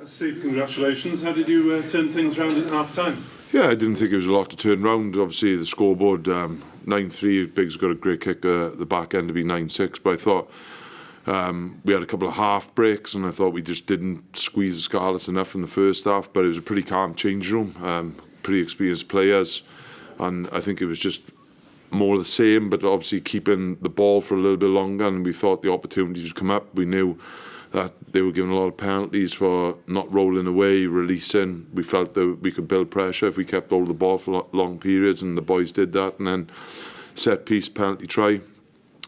Steve, congratulations. How did you turn things around at half-time? Yeah, I didn't think it was a lot to turn around. Obviously, the scoreboard 9-3. Biggs got a great kick at the back end to be 9-6. But I thought we had a couple of half breaks, and I thought we just didn't squeeze the Scarlets enough in the first half. But it was a pretty calm change room, pretty experienced players, and I think it was just more of the same. But obviously keeping the ball for a little bit longer, and we thought the opportunities would come up. We knew that they were given a lot of penalties for not rolling away, releasing. We felt that we could build pressure if we kept hold of the ball for long periods, and the boys did that. And then set piece, penalty try.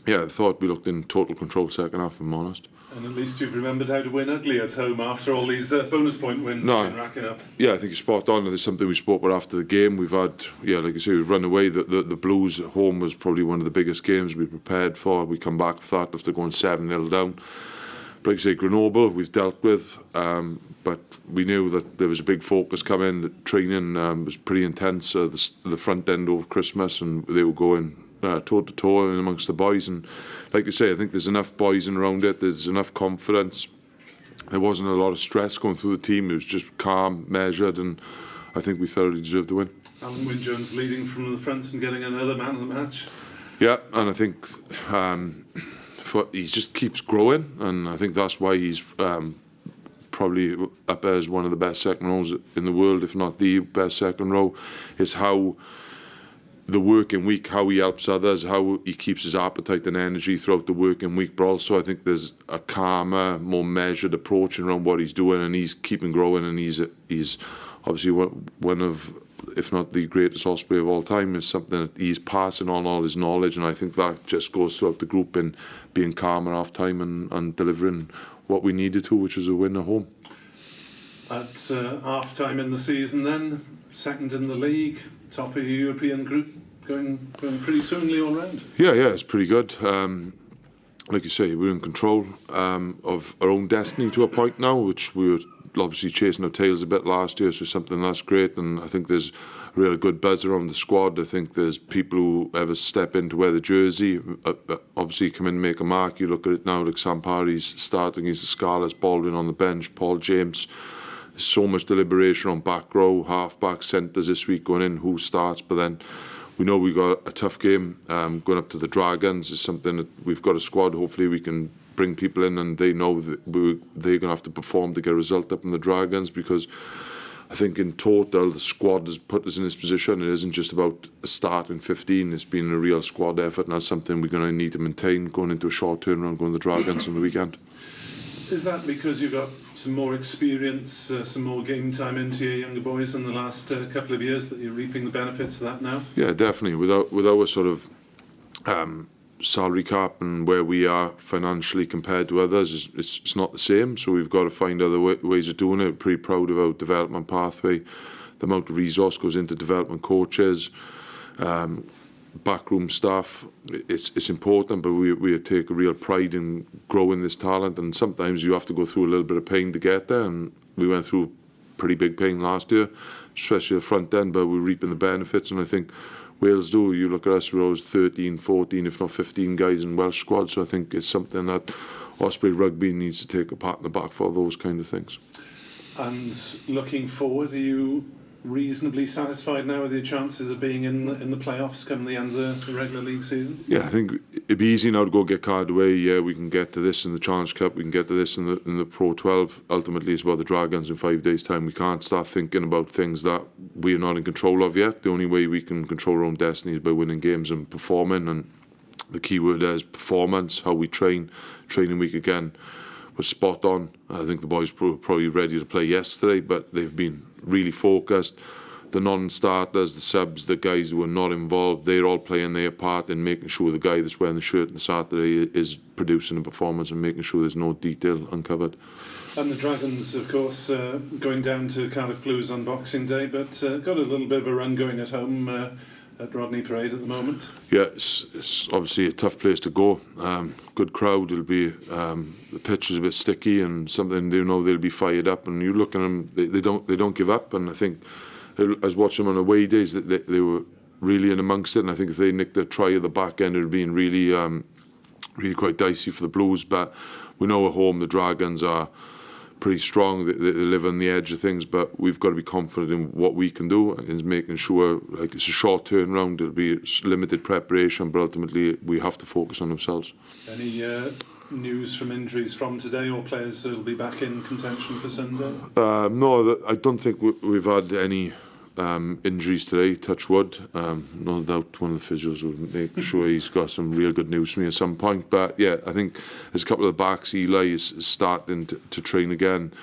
Yeah, I thought we looked in total control second half, if I'm honest. And at least you've remembered how to win ugly at home after all these bonus point wins you've been racking up. Yeah, I think you're spot on. There's something we spoke about after the game. We've had, like I say, we've run away. The Blues at home was probably one of the biggest games we prepared for. We come back with that after going 7-0 down. Like I say, Grenoble we've dealt with, but we knew that there was a big focus coming. The training was pretty intense. The front end over Christmas, and they were going toe to toe amongst the boys. And like I say, I think there's enough boys in around it. There's enough confidence. There wasn't a lot of stress going through the team. It was just calm, measured, and I think we thoroughly deserved the win. Alan Wynne-Jones leading from the front and getting another man of the match. Yeah, and I think he just keeps growing, and I think that's why he's probably up there as one of the best second rows in the world, if not the best second row. Is how the working week, how he helps others, how he keeps his appetite and energy throughout the working week. But also I think there's a calmer, more measured approach around what he's doing, and he's keeping growing, and he's obviously one of, if not the greatest Osprey of all time. Is something that he's passing on all his knowledge, and I think that just goes throughout the group in being calm at half time and delivering what we needed to, which is a win at home. At half time in the season then, second in the league, top of your European group, going pretty swimmingly all round. Yeah, it's pretty good. Like you say, we're in control of our own destiny to a point now, which we were obviously chasing our tails a bit last year, so something that's great. And I think there's a really good buzz around the squad. I think there's people who ever step in to wear the jersey, obviously come in and make a mark. You look at it now, like Sampari's starting against the Scarlets, Baldwin on the bench, Paul James. There's so much deliberation on back row, half-back, centres this week going in, who starts. But then we know we've got a tough game going up to the Dragons. Is something that we've got a squad. Hopefully we can bring people in, and they know that they're going to have to perform to get a result up in the Dragons, because I think in total the squad has put us in this position. It isn't just about a start in 15. It's been a real squad effort, and that's something we're going to need to maintain going into a short turnaround going to the Dragons on the weekend. Is that because you've got some more experience, some more game time into your younger boys in the last couple of years, that you're reaping the benefits of that now? Yeah, definitely. With our sort of salary cap and where we are financially compared to others, it's not the same. So we've got to find other ways of doing it. We're pretty proud of our development pathway. The amount of resource goes into development coaches, backroom staff. It's important, but we take a real pride in growing this talent, and sometimes you have to go through a little bit of pain to get there, and we went through pretty big pain last year, especially the front end, but we're reaping the benefits. And I think Wales do. You look at us, we're always 13, 14, if not 15 guys in Welsh squad, so I think it's something that Osprey Rugby needs to take a pat on the back for, those kind of things. And looking forward, are you reasonably satisfied now with your chances of being in the playoffs come the end of the regular league season? Yeah, I think it'd be easy now to go get carried away. Yeah, we can get to this in the Challenge Cup, we can get to this in the Pro12. Ultimately, it's about the Dragons in 5 days' time. We can't start thinking about things that we're not in control of yet. The only way we can control our own destiny is by winning games and performing. And the key word there is performance. How we training week again was spot on. I think the boys were probably ready to play yesterday, but they've been really focused. The non-starters, the subs, the guys who are not involved, they're all playing their part in making sure the guy that's wearing the shirt on Saturday is producing a performance and making sure there's no detail uncovered. And the Dragons, of course, going down to Cardiff Blues on Boxing Day, but got a little bit of a run going at home at Rodney Parade at the moment. Yeah, it's obviously a tough place to go. Good crowd. It'll be the pitch is a bit sticky, and something they know they'll be fired up. And you look at them, they don't give up. And I think I was watching them on away days that they were really in amongst it. And I think if they nicked a try at the back end, it would have been really quite dicey for the Blues. But we know at home the Dragons are pretty strong. They live on the edge of things, but we've got to be confident in what we can do and making sure, like, it's a short turnaround. It'll be limited preparation, but ultimately we have to focus on themselves. Any news from injuries from today, or players that'll be back in contention for Sunday? No, I don't think we've had any injuries today, touch wood. No doubt one of the physios will make sure he's got some real good news for me at some point. But yeah, I think there's a couple of the backs. Eli is starting to train again.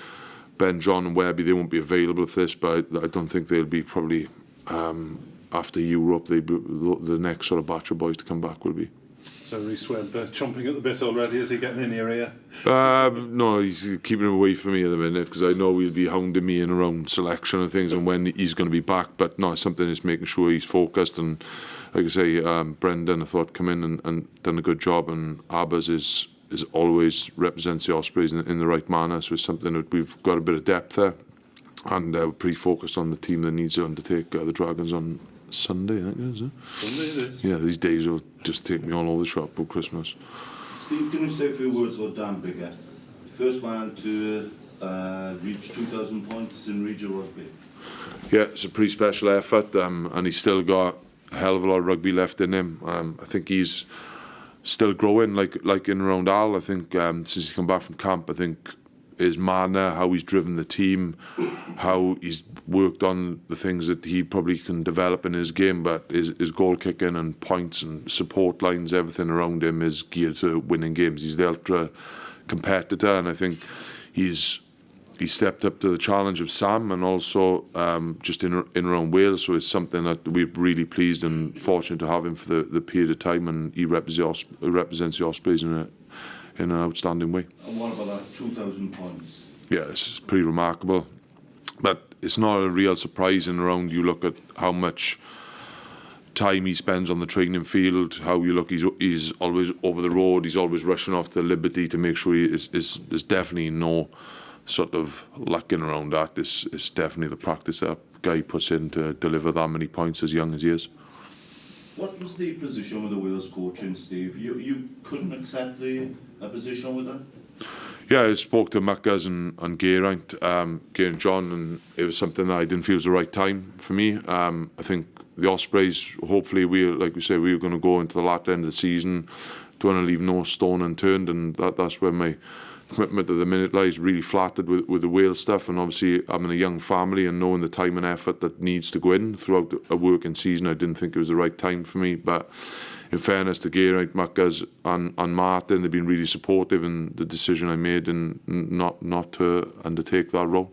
Ben, John and Webby, they won't be available for this, but I don't think they'll be probably after Europe. The next sort of batch of boys to come back will be. So Rhys Webb chomping at the bit already. Is he getting in your ear? No, he's keeping him away from me at the minute because I know he'll be hounding me in around selection and things and when he's going to be back. But no, it's something that's making sure he's focused. And like I say, Brendan, I thought, come in and done a good job. And Abbas is always represents the Ospreys in the right manner. So it's something that we've got a bit of depth there. And we're pretty focused on the team that needs to undertake the Dragons on Sunday, I think it is, isn't it? Sunday it is. Yeah, these days will just take me all over the shop for Christmas. Steve, can you say a few words about Dan Bigger? First man to reach 2,000 points in regional rugby. Yeah, it's a pretty special effort, and he's still got a hell of a lot of rugby left in him. I think he's still growing, like in around Al. I think since he's come back from camp, I think his manner, how he's driven the team, how he's worked on the things that he probably can develop in his game, but his goal kicking and points and support lines, everything around him is geared to winning games. He's the ultra competitor, and I think he stepped up to the challenge of Sam and also just in around Wales. So it's something that we're really pleased and fortunate to have him for the period of time, and he represents the Ospreys in an outstanding way. And what about that 2,000 points? Yeah, it's pretty remarkable. But it's not a real surprise in around. You look at how much time he spends on the training field, how you look, he's always over the road, he's always rushing off to Liberty to make sure there's definitely no sort of lucking around that. It's definitely the practice that guy puts in to deliver that many points as young as he is. What was the position with the Wales coaching, Steve? You couldn't accept a position with them? Yeah, I spoke to Muckers and Geraint and John, and it was something that I didn't feel was the right time for me. I think the Ospreys, hopefully, like we say, we were going to go into the latter end of the season. Don't want to leave no stone unturned, and that's where my commitment at the minute lies. Really flattered with the Wales stuff, and obviously having a young family and knowing the time and effort that needs to go in throughout a working season, I didn't think it was the right time for me. But in fairness to Geraint, Muckers and Martin, they've been really supportive in the decision I made and not to undertake that role.